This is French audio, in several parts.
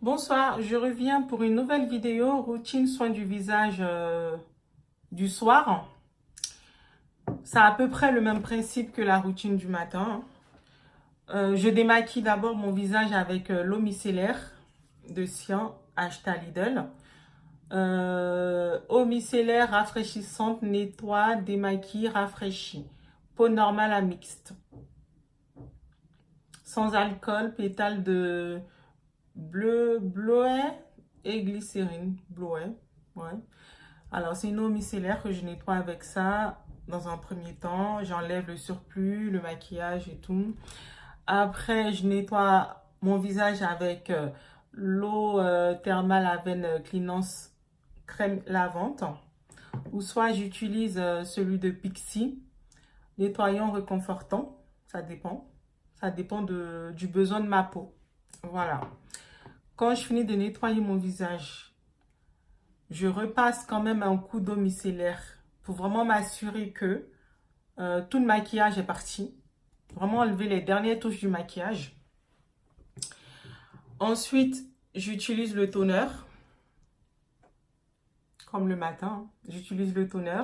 Bonsoir, je reviens pour une nouvelle vidéo routine soin du visage du soir. C'est à peu près le même principe que la routine du matin. Je démaquille d'abord mon visage avec l'eau micellaire de Cyan achetée à Lidl. Eau micellaire rafraîchissante, nettoie, démaquille, rafraîchit. Peau normale à mixte. Sans alcool, pétales de bleuet et glycérine. Bleuet, ouais. Alors, c'est une eau micellaire que je nettoie avec ça. Dans un premier temps, j'enlève le surplus, le maquillage et tout. Après, je nettoie mon visage avec l'eau thermale Aven Cleanance crème lavante. Ou soit j'utilise celui de Pixi, nettoyant réconfortant. Ça dépend. Ça dépend du besoin de ma peau. Voilà. Quand je finis de nettoyer mon visage, je repasse quand même un coup d'eau micellaire pour vraiment m'assurer que tout le maquillage est parti. Vraiment enlever les dernières touches du maquillage. Ensuite, j'utilise le toner. Comme le matin, j'utilise le toner.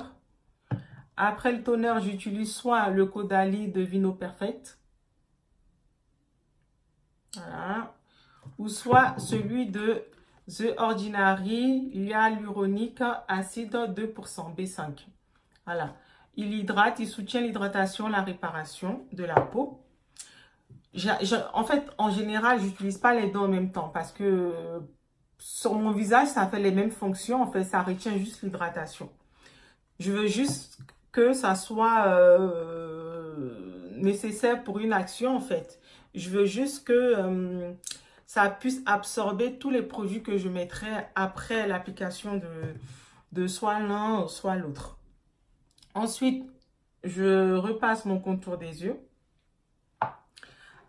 Après le toner, j'utilise soit le Caudalie de Vino Perfect. Voilà. Ou soit celui de The Ordinary Hyaluronic Acid 2% B5. Voilà. Il hydrate, il soutient l'hydratation, la réparation de la peau. En fait, en général, j'utilise pas les deux en même temps parce que sur mon visage, ça fait les mêmes fonctions. En fait, ça retient juste l'hydratation. Je veux juste que ça soit nécessaire pour une action, en fait. Je veux juste que ça puisse absorber tous les produits que je mettrai après l'application de soit l'un, soit l'autre. Ensuite, je repasse mon contour des yeux.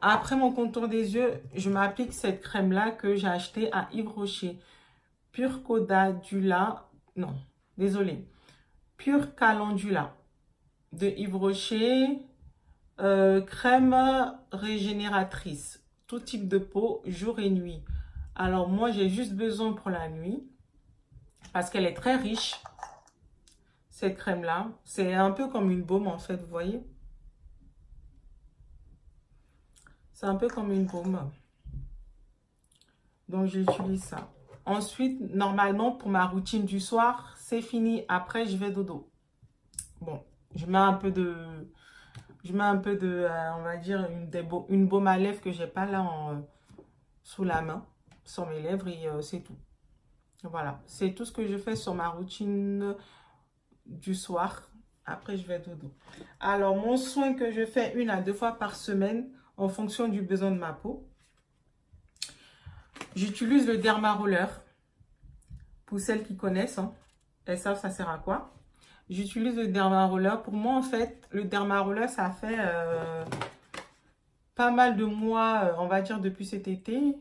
Après mon contour des yeux, je m'applique cette crème-là que j'ai achetée à Yves Rocher. Pure Calendula. Non, désolé. Pure Calendula de Yves Rocher. Crème régénératrice. Tout type de peau, jour et nuit. Alors moi, j'ai juste besoin pour la nuit. Parce qu'elle est très riche. Cette crème-là. C'est un peu comme une baume en fait, vous voyez. C'est un peu comme une baume. Donc, j'utilise ça. Ensuite, normalement, pour ma routine du soir, c'est fini. Après, je vais dodo. Bon, je mets un peu de... on va dire, une baume à lèvres que j'ai pas là sous la main, sur mes lèvres et c'est tout. Voilà, c'est tout ce que je fais sur ma routine du soir. Après, je vais dodo. Alors, mon soin que je fais 1 à 2 fois par semaine en fonction du besoin de ma peau. J'utilise le Derma Roller. Pour celles qui connaissent, hein, elles savent ça sert à quoi. J'utilise le Derma Roller. Pour moi, en fait, le Derma Roller, ça fait pas mal de mois, on va dire depuis cet été.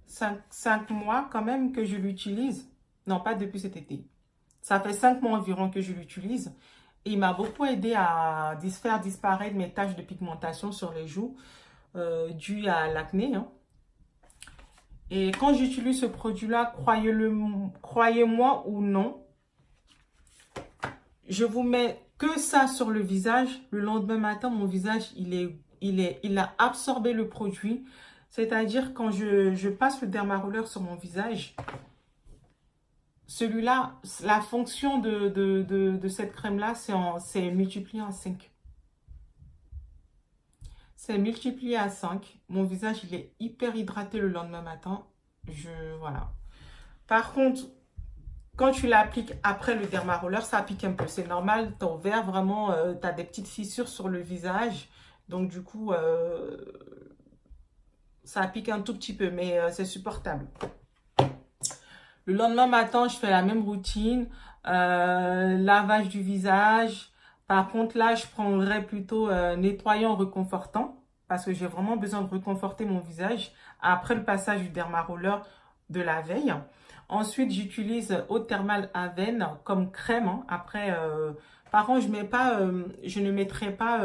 5 mois quand même que je l'utilise. Non, pas depuis cet été. Ça fait 5 mois environ que je l'utilise. Et il m'a beaucoup aidé à faire disparaître mes taches de pigmentation sur les joues dues à l'acné. Hein. Et quand j'utilise ce produit-là, croyez-moi ou non, je vous mets que ça sur le visage. Le lendemain matin, mon visage, il a absorbé le produit. C'est-à-dire, quand je passe le Dermaroller sur mon visage, celui-là, la fonction de cette crème-là, c'est multiplié en 5. C'est multiplié à 5. Mon visage, il est hyper hydraté le lendemain matin. Voilà. Par contre, quand tu l'appliques après le Dermaroller, ça pique un peu. C'est normal, ton verre, vraiment, tu as des petites fissures sur le visage. Donc, du coup, ça pique un tout petit peu, mais c'est supportable. Le lendemain matin, je fais la même routine. Lavage du visage. Par contre, là, je prendrais plutôt nettoyant réconfortant. Parce que j'ai vraiment besoin de réconforter mon visage après le passage du Dermaroller de la veille. Ensuite, j'utilise eau thermale Aven comme crème. Hein. Après, par contre, je ne mettrai pas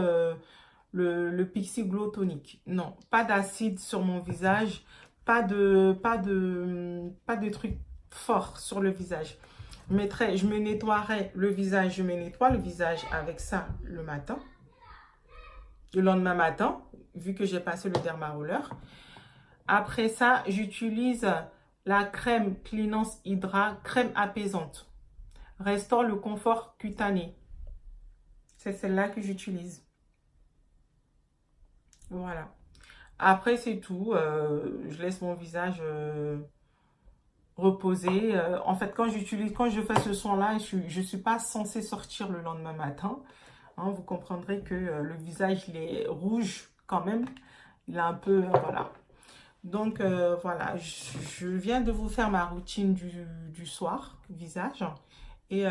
le Pixi Glow Tonic. Non, pas d'acide sur mon visage pas de trucs forts sur le visage. Je me nettoierai le visage, je me nettoie le visage avec ça le matin. Le lendemain matin, vu que j'ai passé le Dermaroller. Après ça, j'utilise la crème Cleanance Hydra, crème apaisante. Restaure le confort cutané. C'est celle-là que j'utilise. Voilà. Après, c'est tout. Je laisse mon visage reposer. En fait, quand je fais ce soin-là, je suis pas censée sortir le lendemain matin. Hein, vous comprendrez que le visage, il est rouge quand même. Il est un peu, voilà. Donc, voilà. Je viens de vous faire ma routine du soir, visage. Et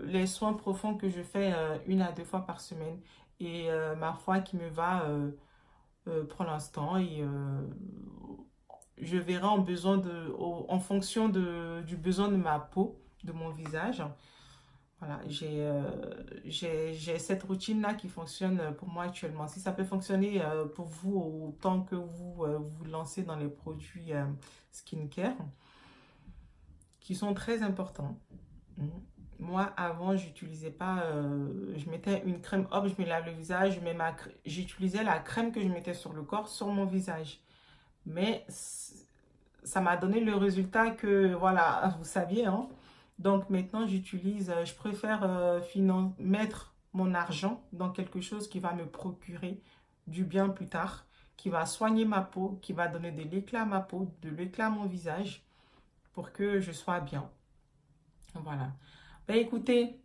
les soins profonds que je fais 1 à 2 fois par semaine. Et ma foi qui me va pour l'instant. Et je verrai en fonction du besoin de ma peau, de mon visage. Voilà, j'ai cette routine-là qui fonctionne pour moi actuellement. Si ça peut fonctionner pour vous autant que vous lancez dans les produits skincare, qui sont très importants. Moi, avant, j'utilisais pas, je mettais une crème, hop, je me lave le visage, j'utilisais la crème que je mettais sur le corps, sur mon visage. Mais ça m'a donné le résultat que, voilà, vous saviez, hein. Donc maintenant, je préfère mettre mon argent dans quelque chose qui va me procurer du bien plus tard, qui va soigner ma peau, qui va donner de l'éclat à ma peau, de l'éclat à mon visage, pour que je sois bien. Voilà. Ben écoutez,